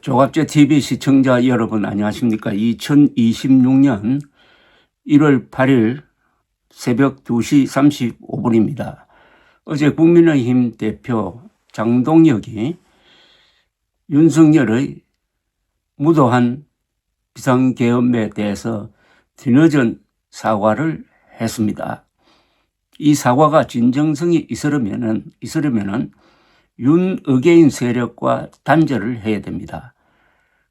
조갑제 TV 시청자 여러분 안녕하십니까? 2026년 1월 8일 새벽 2시 35분입니다. 어제 국민의힘 대표 장동혁이 윤석열의 무도한 비상계엄에 대해서 뒤늦은 사과를 했습니다. 이 사과가 진정성이 있으려면은 윤의계인 세력과 단절을 해야 됩니다.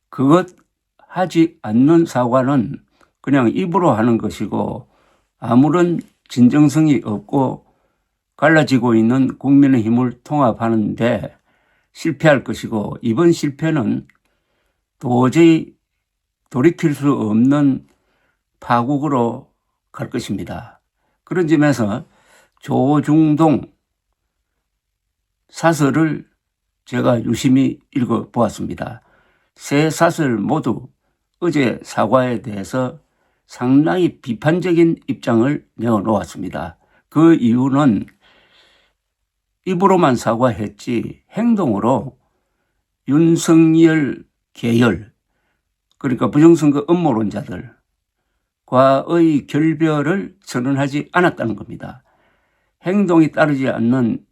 그것 하지 않는 사과는 그냥 입으로 하는 것이고 아무런 진정성이 없고 갈라지고 있는 국민의힘을 통합하는데 실패할 것이고, 이번 실패는 도저히 돌이킬 수 없는 파국으로 갈 것입니다. 그런 점에서 조중동 사설을 제가 유심히 읽어보았습니다. 세 사설 모두 어제 사과에 대해서 상당히 비판적인 입장을 내어놓았습니다. 그 이유는 입으로만 사과했지 행동으로 윤석열 계열, 그러니까 부정선거 음모론자들과의 결별을 선언하지 않았다는 겁니다. 행동이 따르지 않는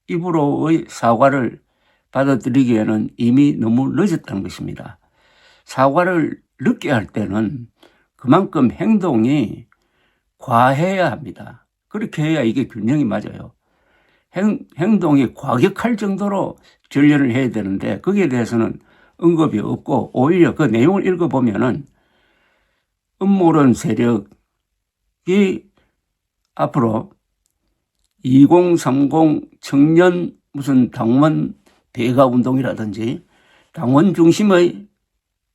입으로의 사과를 받아들이기에는 이미 너무 늦었다는 것입니다. 사과를 늦게 할 때는 그만큼 행동이 과해야 합니다. 그렇게 해야 이게 균형이 맞아요. 행동이 과격할 정도로 전련을 해야 되는데 거기에 대해서는 언급이 없고, 오히려 그 내용을 읽어보면은 음모론 세력이 앞으로 2030 청년 무슨 당원 배가 운동이라든지 당원 중심의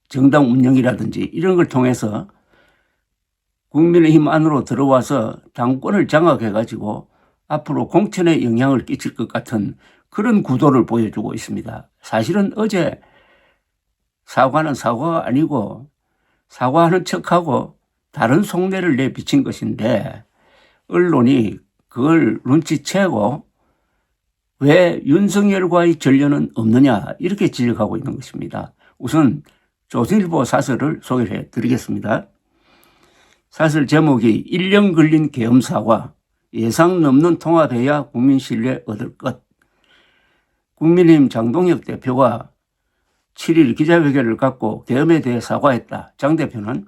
정당 운영이라든지 이런 걸 통해서 국민의힘 안으로 들어와서 당권을 장악해가지고 앞으로 공천에 영향을 끼칠 것 같은 그런 구도를 보여주고 있습니다. 사실은 어제 사과는 사과가 아니고 사과하는 척하고 다른 속내를 내비친 것인데, 언론이 그걸 눈치채고 왜 윤석열과의 전련은 없느냐 이렇게 지적하고 있는 것입니다. 우선 조선일보 사설을 소개해 드리겠습니다. 사설 제목이 1년 걸린 계엄 사과, 예상 넘는 통합해야 국민 신뢰 얻을 것. 국민의힘 장동혁 대표가 7일 기자회견을 갖고 계엄에 대해 사과했다. 장 대표는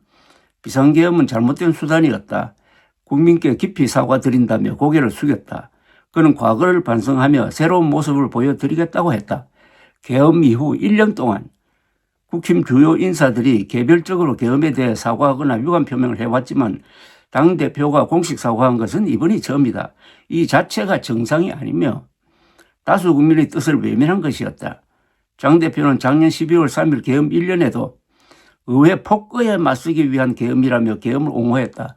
비상계엄은 잘못된 수단이었다. 국민께 깊이 사과드린다며 고개를 숙였다. 그는 과거를 반성하며 새로운 모습을 보여드리겠다고 했다. 계엄 이후 1년 동안 국힘 주요 인사들이 개별적으로 계엄에 대해 사과하거나 유감 표명을 해왔지만 당대표가 공식 사과한 것은 이번이 처음이다. 이 자체가 정상이 아니며 다수 국민의 뜻을 외면한 것이었다. 장 대표는 작년 12월 3일 계엄 1년에도 의회 폭거에 맞서기 위한 계엄이라며 계엄을 옹호했다.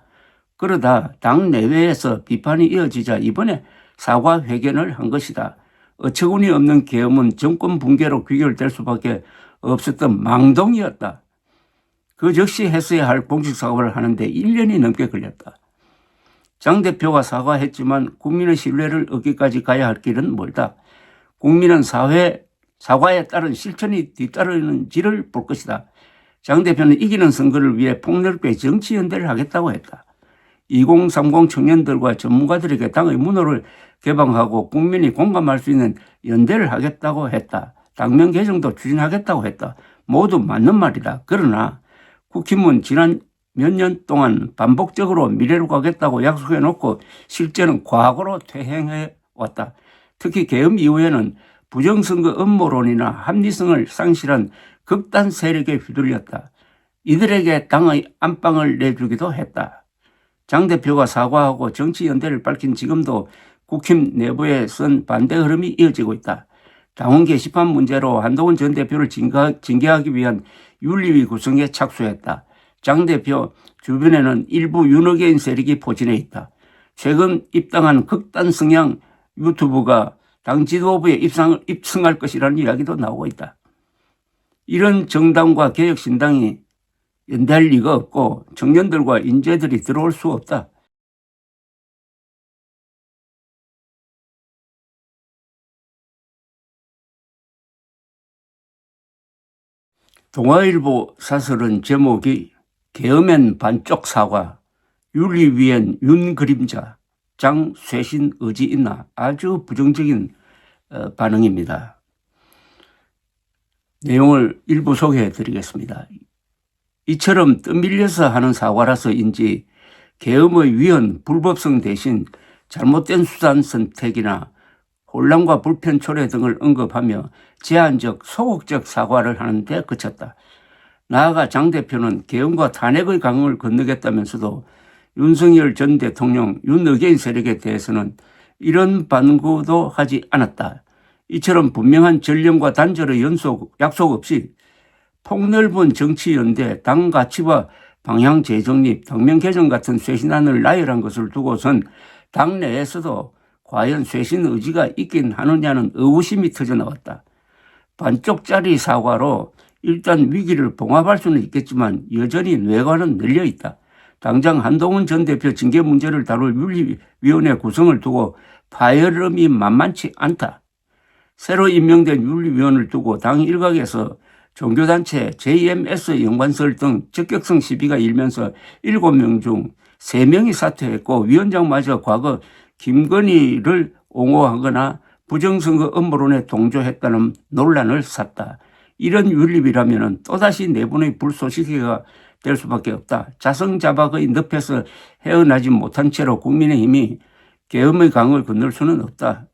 그러다 당 내외에서 비판이 이어지자 이번에 사과 회견을 한 것이다. 어처구니 없는 계엄은 정권 붕괴로 귀결될 수밖에 없었던 망동이었다. 그 즉시 했어야 할 공식 사과를 하는데 1년이 넘게 걸렸다. 장 대표가 사과했지만 국민의 신뢰를 얻기까지 가야 할 길은 멀다. 국민은 사과에 따른 실천이 뒤따르는지를 볼 것이다. 장 대표는 이기는 선거를 위해 폭넓게 정치연대를 하겠다고 했다. 2030 청년들과 전문가들에게 당의 문호를 개방하고 국민이 공감할 수 있는 연대를 하겠다고 했다. 당명 개정도 추진하겠다고 했다. 모두 맞는 말이다. 그러나 국힘은 지난 몇 년 동안 반복적으로 미래로 가겠다고 약속해놓고 실제는 과거로 퇴행해 왔다. 특히 계엄 이후에는 부정선거 음모론이나 합리성을 상실한 극단 세력에 휘둘렸다. 이들에게 당의 안방을 내주기도 했다. 장 대표가 사과하고 정치연대를 밝힌 지금도 국힘 내부에 선 반대 흐름이 이어지고 있다. 당원 게시판 문제로 한동훈 전 대표를 징계하기 위한 윤리위 구성에 착수했다. 장 대표 주변에는 일부 윤어게인 세력이 포진해 있다. 최근 입당한 극단 성향 유튜브가 당 지도부에 입성할 것이라는 이야기도 나오고 있다. 이런 정당과 개혁신당이 연대할 리가 없고 청년들과 인재들이 들어올 수 없다. 동아일보 사설은 제목이 계엄엔 반쪽 사과, 윤리 위엔 윤 그림자, 장 쇄신 의지 있나? 아주 부정적인 반응입니다. 내용을 일부 소개해 드리겠습니다. 이처럼 떠밀려서 하는 사과라서인지 계엄의 위헌, 불법성 대신 잘못된 수단 선택이나 혼란과 불편 초래 등을 언급하며 제한적, 소극적 사과를 하는데 그쳤다. 나아가 장 대표는 계엄과 탄핵의 강을 건너겠다면서도 윤석열 전 대통령, 윤어게인 세력에 대해서는 이런 반구도 하지 않았다. 이처럼 분명한 전령과 단절의 약속 없이 폭넓은 정치연대, 당 가치와 방향 재정립, 당면 개정 같은 쇄신안을 나열한 것을 두고선 당내에서도 과연 쇄신 의지가 있긴 하느냐는 의구심이 터져나왔다. 반쪽짜리 사과로 일단 위기를 봉합할 수는 있겠지만 여전히 뇌관은 늘려있다. 당장 한동훈 전 대표 징계 문제를 다룰 윤리위원회 구성을 두고 파열음이 만만치 않다. 새로 임명된 윤리위원을 두고 당 일각에서 종교단체 JMS 연관설 등 적격성 시비가 일면서 7명 중 3명이 사퇴했고 위원장마저 과거 김건희를 옹호하거나 부정선거 음모론에 동조했다는 논란을 샀다. 이런 윤리위라면 또다시 내분의 불쏘시개가 될 수밖에 없다. 자성자박의 늪에서 헤어나지 못한 채로 국민의힘이 계엄의 강을 건널 수는 없다.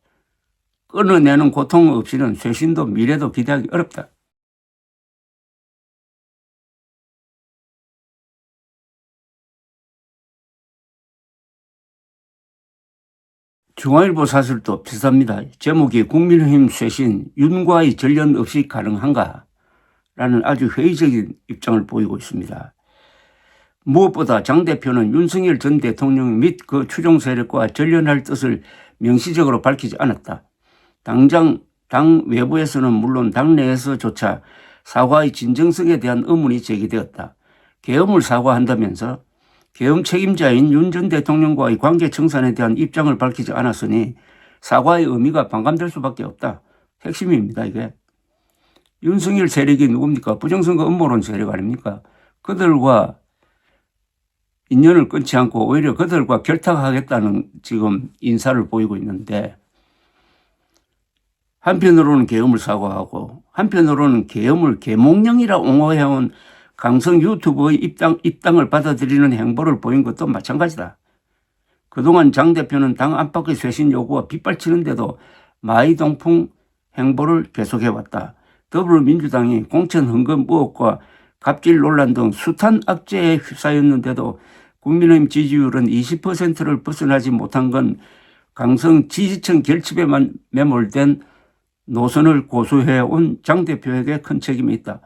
끊어내는 고통 없이는 쇄신도 미래도 기대하기 어렵다. 중앙일보 사설도 비슷합니다. 제목이 국민의힘 쇄신, 윤과의 전련 없이 가능한가? 라는 아주 회의적인 입장을 보이고 있습니다. 무엇보다 장 대표는 윤석열 전 대통령 및 그 추종 세력과 전련할 뜻을 명시적으로 밝히지 않았다. 당장 당 외부에서는 물론 당내에서조차 사과의 진정성에 대한 의문이 제기되었다. 계엄을 사과한다면서 계엄 책임자인 윤 전 대통령과의 관계 청산에 대한 입장을 밝히지 않았으니 사과의 의미가 반감될 수밖에 없다. 핵심입니다, 이게. 윤석열 세력이 누굽니까? 부정선거 음모론 세력 아닙니까? 그들과 인연을 끊지 않고 오히려 그들과 결탁하겠다는 지금 인사를 보이고 있는데, 한편으로는 계엄을 사과하고 한편으로는 계엄을 계몽령이라 옹호해온 강성 유튜버의 입당을 받아들이는 행보를 보인 것도 마찬가지다. 그동안 장 대표는 당 안팎의 쇄신 요구와 빗발치는데도 마이동풍 행보를 계속해왔다. 더불어민주당이 공천 헌금 의혹과 갑질 논란 등 숱한 악재에 휩싸였는데도 국민의힘 지지율은 20%를 벗어나지 못한 건 강성 지지층 결집에만 매몰된 노선을 고수해온 장 대표에게 큰 책임이 있다.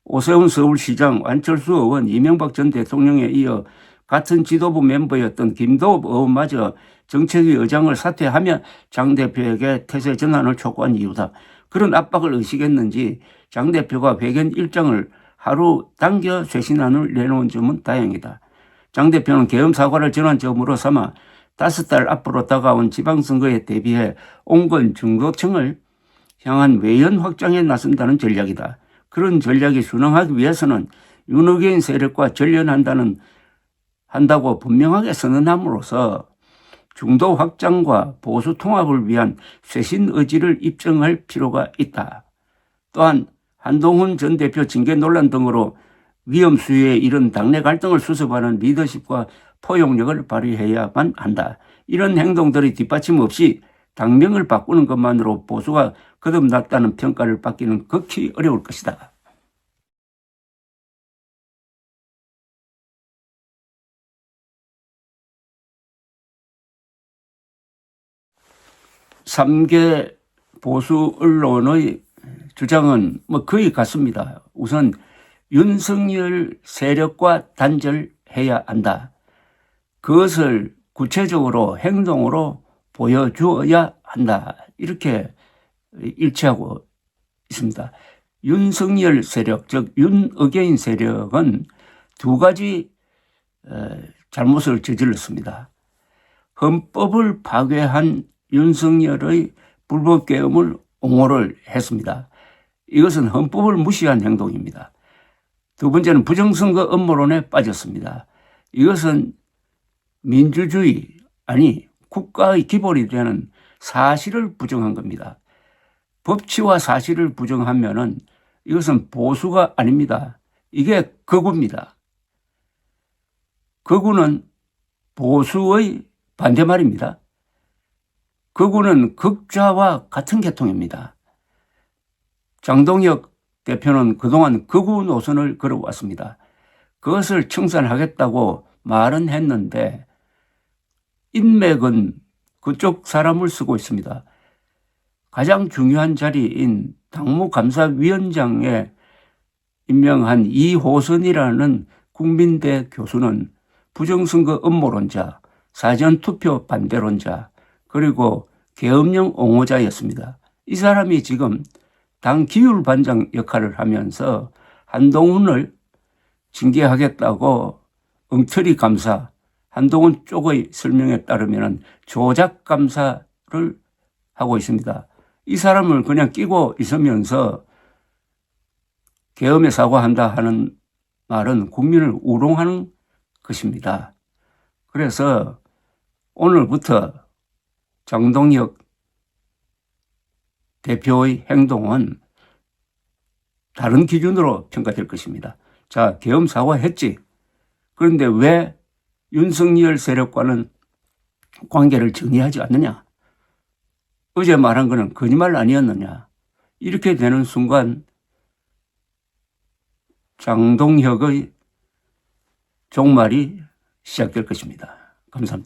오세훈 서울시장, 안철수 의원, 이명박 전 대통령에 이어 같은 지도부 멤버였던 김도읍 의원마저 정책위 의장을 사퇴하며 장 대표에게 태세 전환을 촉구한 이유다. 그런 압박을 의식했는지 장 대표가 회견 일정을 하루 당겨 쇄신안을 내놓은 점은 다행이다. 장 대표는 계엄 사과를 전환점으로 삼아 5달 앞으로 다가온 지방선거에 대비해 온건 중도층을 향한 외연 확장에 나선다는 전략이다. 그런 전략이 순항하기 위해서는 윤어게인 세력과 전련한다고 분명하게 선언함으로써 중도 확장과 보수 통합을 위한 쇄신 의지를 입증할 필요가 있다. 또한 한동훈 전 대표 징계 논란 등으로 위험 수위에 이른 당내 갈등을 수습하는 리더십과 포용력을 발휘해야만 한다. 이런 행동들이 뒷받침 없이 당명을 바꾸는 것만으로 보수가 거듭났다는 평가를 받기는 극히 어려울 것이다. (3개) 보수 언론의 주장은 거의 같습니다. 우선 윤석열 세력과 단절해야 한다. 그것을 구체적으로 행동으로 보여주어야 한다. 이렇게 일치하고 있습니다. 윤석열 세력, 즉 윤어게인 세력은 2가지 잘못을 저질렀습니다. 헌법을 파괴한 윤석열의 불법 계엄을 옹호를 했습니다. 이것은 헌법을 무시한 행동입니다. 두 번째는 부정선거 음모론에 빠졌습니다. 이것은 민주주의, 아니 국가의 기본이 되는 사실을 부정한 겁니다. 법치와 사실을 부정하면은 이것은 보수가 아닙니다. 이게 극우입니다. 극우는 보수의 반대말입니다. 극우는 극좌와 같은 계통입니다. 장동혁 대표는 그동안 극우 노선을 걸어왔습니다. 그것을 청산하겠다고 말은 했는데 인맥은 그쪽 사람을 쓰고 있습니다. 가장 중요한 자리인 당무감사위원장에 임명한 이호선이라는 국민대 교수는 부정선거 음모론자, 사전투표 반대론자, 그리고 계엄령 옹호자였습니다. 이 사람이 지금 당 기율반장 역할을 하면서 한동훈을 징계하겠다고 엉터리 감사, 한동훈 쪽의 설명에 따르면 조작 감사를 하고 있습니다. 이 사람을 그냥 끼고 있으면서 계엄에 사과한다 하는 말은 국민을 우롱하는 것입니다. 그래서 오늘부터 장동혁 대표의 행동은 다른 기준으로 평가될 것입니다. 자, 계엄 사과했지. 그런데 왜 윤석열 세력과는 관계를 정리하지 않느냐? 어제 말한 것은 거짓말 아니었느냐? 이렇게 되는 순간 장동혁의 종말이 시작될 것입니다. 감사합니다.